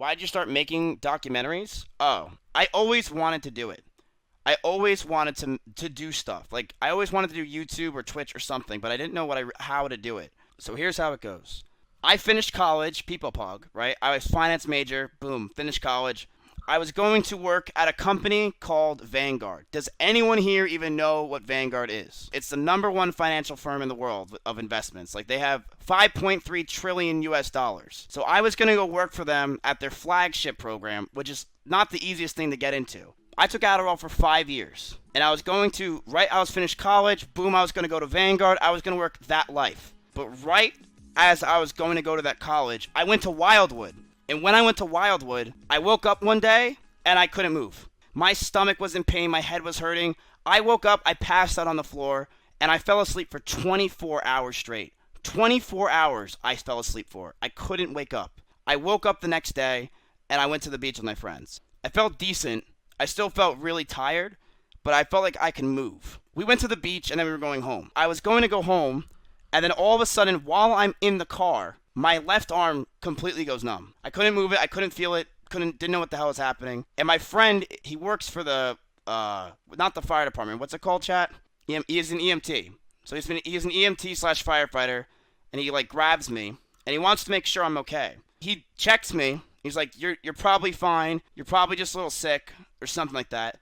Why'd you start making documentaries? Oh, I always wanted to do it. I always wanted to do stuff. Like I always wanted to do YouTube or Twitch or something, but I didn't know how to do it. So here's how it goes. I finished college, people pog, right? I was finance major, boom, finished college. I was going to work at a company called Vanguard. Does anyone here even know what Vanguard is? It's the #1 financial firm in the world of investments. Like they have 5.3 trillion US dollars. So I was going to go work for them at their flagship program, which is not the easiest thing to get into. I took Adderall for 5 years. And I was I was finished college, boom, I was going to go to Vanguard. I was going to work that life. But right as I was going to go to that college, I went to Wildwood. And when I went to Wildwood, I woke up one day and I couldn't move. My stomach was in pain. My head was hurting. I woke up, I passed out on the floor, and I fell asleep for 24 hours straight. 24 hours I fell asleep for. I couldn't wake up. I woke up the next day and I went to the beach with my friends. I felt decent. I still felt really tired, but I felt like I could move. We went to the beach and then we were going home. I was going to go home, and then all of a sudden, while I'm in the car, my left arm completely goes numb. I couldn't move it. I couldn't feel it. Didn't know what the hell was happening. And my friend, he works for the, not the fire department. What's it called, chat? He is an EMT. So he's an EMT slash firefighter, and he like grabs me, and he wants to make sure I'm okay. He checks me. He's like, you're probably fine. You're probably just a little sick or something like that.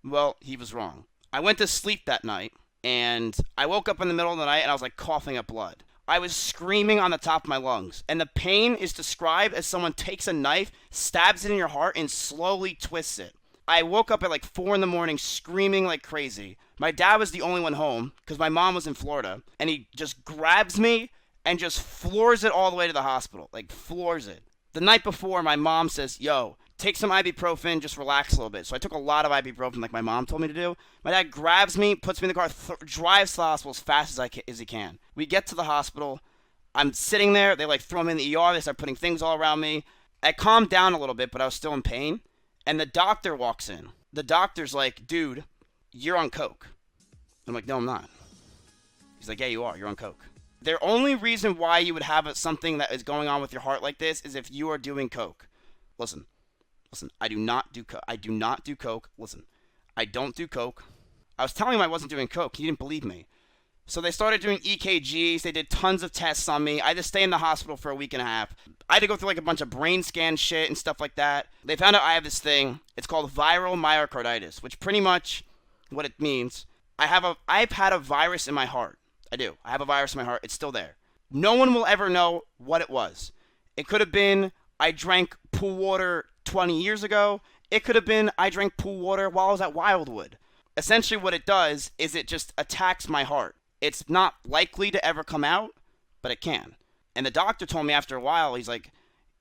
Well, he was wrong. I went to sleep that night, and I woke up in the middle of the night, and I was like coughing up blood. I was screaming on the top of my lungs, and the pain is described as someone takes a knife, stabs it in your heart, and slowly twists it. I woke up at like 4 in the morning screaming like crazy. My dad was the only one home because my mom was in Florida, and he just grabs me and just floors it all the way to the hospital, like floors it. The night before, my mom says, yo, take some ibuprofen, just relax a little bit. So I took a lot of ibuprofen like my mom told me to do. My dad grabs me, puts me in the car, drives to the hospital as fast as he can. We get to the hospital. I'm sitting there. They like throw me in the ER. They start putting things all around me. I calmed down a little bit, but I was still in pain. And the doctor walks in. The doctor's like, dude, you're on coke. I'm like, no, I'm not. He's like, yeah, you are. You're on coke. The only reason why you would have something that is going on with your heart like this is if you are doing coke. Listen, I do not do coke. I do not do coke. Listen, I don't do coke. I was telling him I wasn't doing coke. He didn't believe me. So they started doing EKGs. They did tons of tests on me. I had to stay in the hospital for a week and a half. I had to go through like a bunch of brain scan shit and stuff like that. They found out I have this thing. It's called viral myocarditis, which pretty much what it means. I've had a virus in my heart. I do. I have a virus in my heart. It's still there. No one will ever know what it was. It could have been I drank pool water 20 years ago. It could have been I drank pool water while I was at Wildwood. Essentially what it does is it just attacks my heart. It's not likely to ever come out, but it can. And the doctor told me after a while, he's like,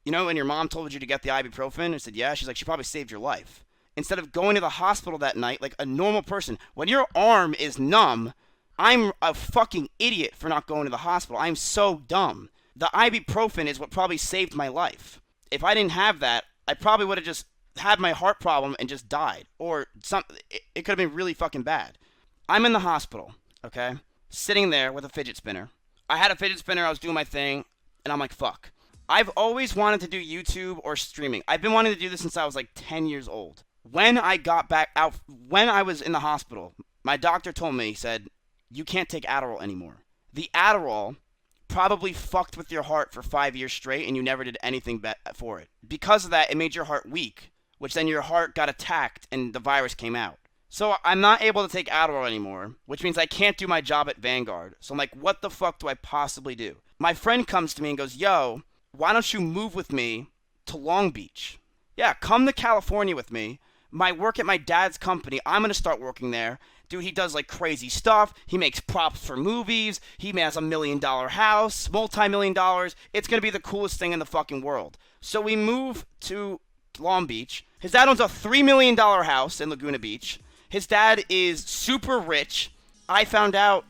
you know, when your mom told you to get the ibuprofen? I said, yeah. She's like, she probably saved your life. Instead of going to the hospital that night like a normal person, when your arm is numb, I'm a fucking idiot for not going to the hospital. I'm so dumb. The ibuprofen is what probably saved my life. If I didn't have that, I probably would have just had my heart problem and just died. Or something. It could have been really fucking bad. I'm in the hospital, okay? Sitting there with a fidget spinner. I had a fidget spinner. I was doing my thing. And I'm like, fuck. I've always wanted to do YouTube or streaming. I've been wanting to do this since I was like 10 years old. When I got back out, when I was in the hospital, my doctor told me, he said, you can't take Adderall anymore. The Adderall probably fucked with your heart for 5 years straight and you never did anything for it. Because of that, it made your heart weak, which then your heart got attacked and the virus came out. So I'm not able to take Adderall anymore, which means I can't do my job at Vanguard. So I'm like, what the fuck do I possibly do? My friend comes to me and goes, yo, why don't you move with me to Long Beach? Yeah, come to California with me. My work at my dad's company, I'm going to start working there. Dude, he does like crazy stuff. He makes props for movies. He has a $1 million house, multi-million dollars. It's going to be the coolest thing in the fucking world. So we move to Long Beach. His dad owns a $3 million house in Laguna Beach. His dad is super rich. I found out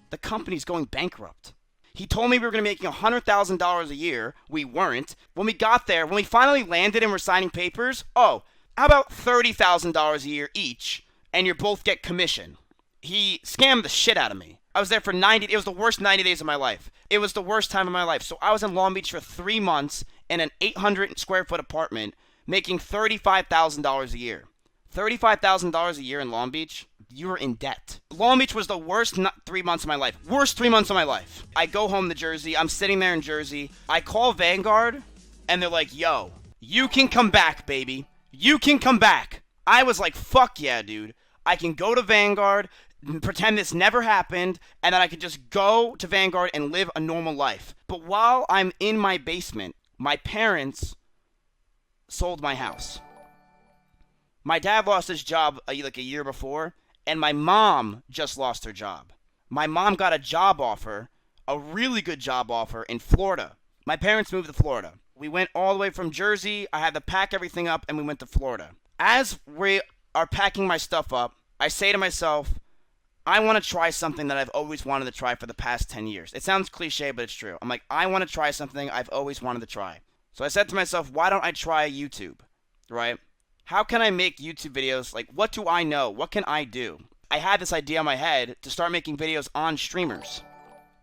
the company's going bankrupt. He told me we were going to be making $100,000 a year. We weren't. When we got there, when we finally landed and were signing papers, how about $30,000 a year each? And you both get commission. He scammed the shit out of me. I was there for it was the worst 90 days of my life. It was the worst time of my life. So I was in Long Beach for 3 months, in an 800 square foot apartment making $35,000 a year. $35,000 a year in Long Beach, you were in debt. Long Beach was the worst 3 months of my life. Worst 3 months of my life. I go home to Jersey. I'm sitting there in Jersey. I call Vanguard, and they're like, yo, you can come back, baby. You can come back. I was like, fuck yeah, dude. I can go to Vanguard, pretend this never happened, and then I could just go to Vanguard and live a normal life. But while I'm in my basement, my parents sold my house. My dad lost his job like a year before, and my mom just lost her job. My mom got a job offer, a really good job offer in Florida. My parents moved to Florida. We went all the way from Jersey. I had to pack everything up, and we went to Florida. As we are packing my stuff up, I say to myself, I want to try something that I've always wanted to try for the past 10 years. It sounds cliche, but it's true. I'm like, I want to try something I've always wanted to try. So I said to myself, why don't I try YouTube, right? How can I make YouTube videos? Like, what do I know? What can I do? I had this idea in my head to start making videos on streamers.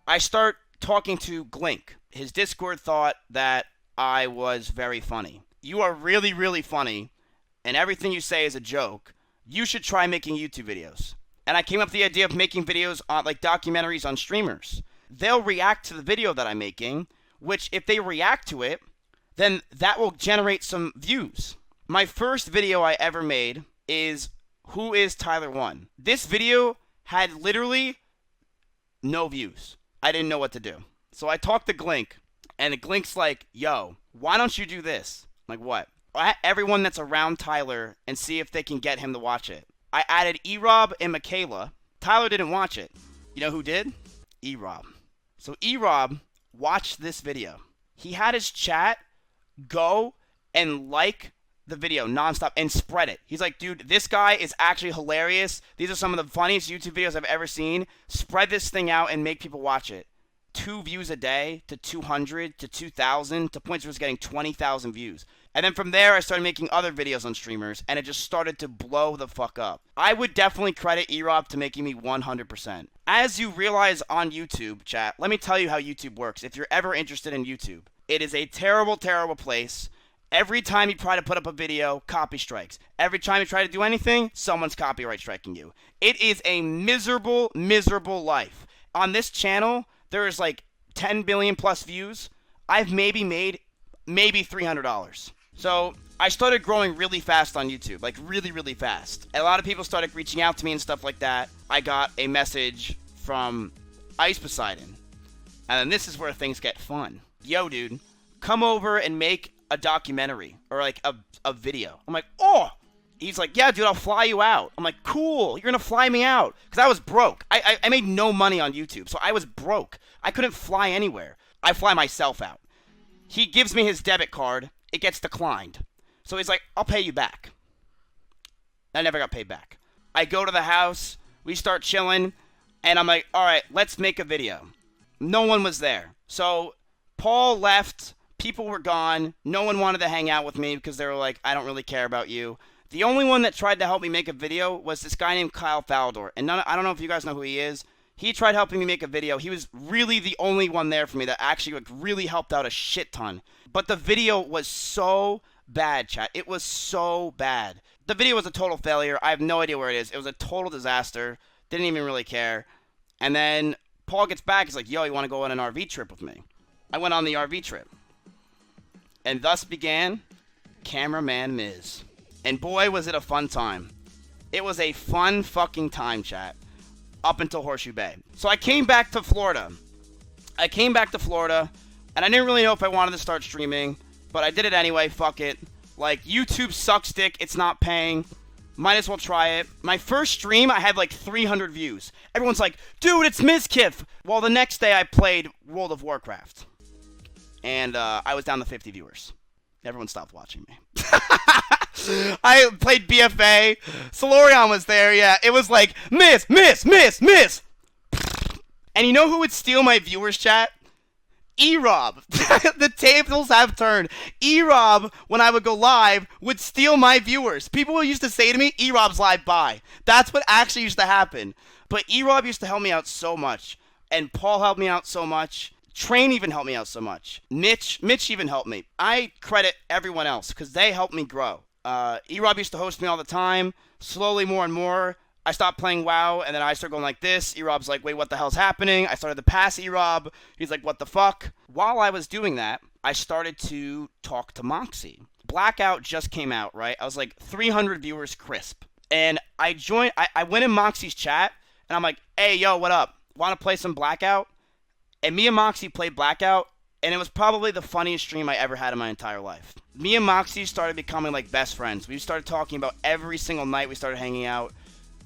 I start talking to Glink. His Discord thought that I was very funny. You are really, really funny, and everything you say is a joke. You should try making YouTube videos. And I came up with the idea of making videos on, like, documentaries on streamers. They'll react to the video that I'm making, which if they react to it, then that will generate some views. My first video I ever made is Who is Tyler 1? This video had literally no views. I didn't know what to do. So I talked to Glink, and Glink's like, yo, why don't you do this? I'm like, what? Everyone that's around Tyler and see if they can get him to watch it. I added E-Rob and Michaela. Tyler didn't watch it. You know who did? E-Rob. So E-Rob watched this video. He had his chat go and like the video nonstop and spread it. He's like, dude, this guy is actually hilarious. These are some of the funniest YouTube videos I've ever seen. Spread this thing out and make people watch it. 2 views a day to 200 to 2,000 to points where it's getting 20,000 views. And then from there, I started making other videos on streamers, and it just started to blow the fuck up. I would definitely credit E-Rob to making me 100%. As you realize on YouTube, chat, let me tell you how YouTube works. If you're ever interested in YouTube, it is a terrible, terrible place. Every time you try to put up a video, copy strikes. Every time you try to do anything, someone's copyright striking you. It is a miserable, miserable life. On this channel, there is like 10 billion plus views. I've maybe made $300. So I started growing really fast on YouTube, like really, really fast. And a lot of people started reaching out to me and stuff like that. I got a message from Ice Poseidon. And then this is where things get fun. Yo, dude, come over and make a documentary or like a video. I'm like, oh. He's like, yeah, dude, I'll fly you out. I'm like, cool, you're going to fly me out. Because I was broke. I made no money on YouTube, so I was broke. I couldn't fly anywhere. I fly myself out. He gives me his debit card. It gets declined. So he's like, I'll pay you back. I never got paid back. I go to the house. We start chilling. And I'm like, all right, let's make a video. No one was there. So Paul left. People were gone. No one wanted to hang out with me because they were like, I don't really care about you. The only one that tried to help me make a video was this guy named Kyle Faldor. And I don't know if you guys know who he is. He tried helping me make a video. He was really the only one there for me that actually like really helped out a shit ton. But the video was so bad, chat. It was so bad. The video was a total failure. I have no idea where it is. It was a total disaster. Didn't even really care. And then Paul gets back. He's like, yo, you want to go on an RV trip with me? I went on the RV trip. And thus began Cameraman Miz. And boy, was it a fun time. It was a fun fucking time, chat. Up until Horseshoe Bay. So I came back to Florida. And I didn't really know if I wanted to start streaming. But I did it anyway, fuck it. Like, YouTube sucks dick, it's not paying. Might as well try it. My first stream, I had like 300 views. Everyone's like, dude, it's Mizkif. Well, the next day I played World of Warcraft. And I was down to 50 viewers. Everyone stopped watching me. I played BFA. Solorion was there, yeah. It was like, miss. And you know who would steal my viewers, chat? E-Rob. The tables have turned. E-Rob, when I would go live, would steal my viewers. People used to say to me, E-Rob's live, bye. That's what actually used to happen. But E-Rob used to help me out so much. And Paul helped me out so much. Train even helped me out so much. Mitch even helped me. I credit everyone else because they helped me grow. E-Rob used to host me all the time. Slowly, more and more, I stopped playing WoW, and then I started going like this. E-Rob's like, wait, what the hell's happening? I started to pass E-Rob. He's like, what the fuck? While I was doing that, I started to talk to Moxie. Blackout just came out, right? I was like 300 viewers crisp. And I went in Moxie's chat, and I'm like, hey, yo, what up? Want to play some Blackout? And me and Moxie played Blackout, and it was probably the funniest stream I ever had in my entire life. Me and Moxie started becoming like best friends. We started talking about every single night we started hanging out.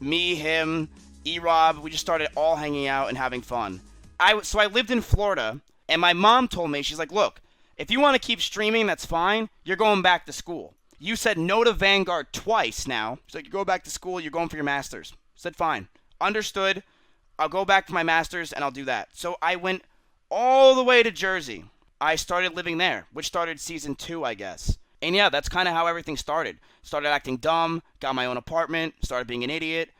Me, him, E-Rob, we just started all hanging out and having fun. So I lived in Florida, and my mom told me, she's like, look, if you want to keep streaming, that's fine. You're going back to school. You said no to Vanguard twice now. She's like, you go back to school, you're going for your master's. I said, fine. Understood. I'll go back to my master's and I'll do that. So I went all the way to Jersey. I started living there, which started season 2, I guess. And yeah, that's kind of how everything started. Started acting dumb, got my own apartment, started being an idiot.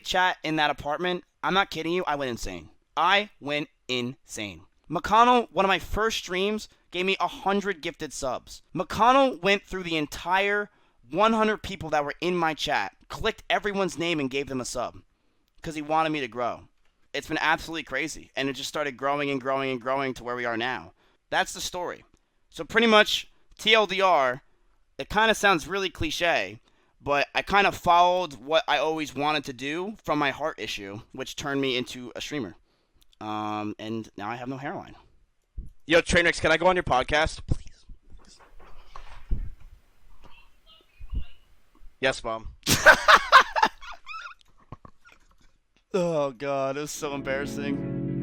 Chat, in that apartment, I'm not kidding you, I went insane. I went insane. McConnell, one of my first streams, gave me 100 gifted subs. McConnell went through the entire 100 people that were in my chat, clicked everyone's name and gave them a sub because he wanted me to grow. It's been absolutely crazy, and it just started growing and growing and growing to where we are now. That's the story. So pretty much, TLDR, it kind of sounds really cliche, but I kind of followed what I always wanted to do from my heart issue, which turned me into a streamer. And now I have no hairline. Yo, Trainwrecks, can I go on your podcast? Please. Yes, Mom. Oh, God, it was so embarrassing.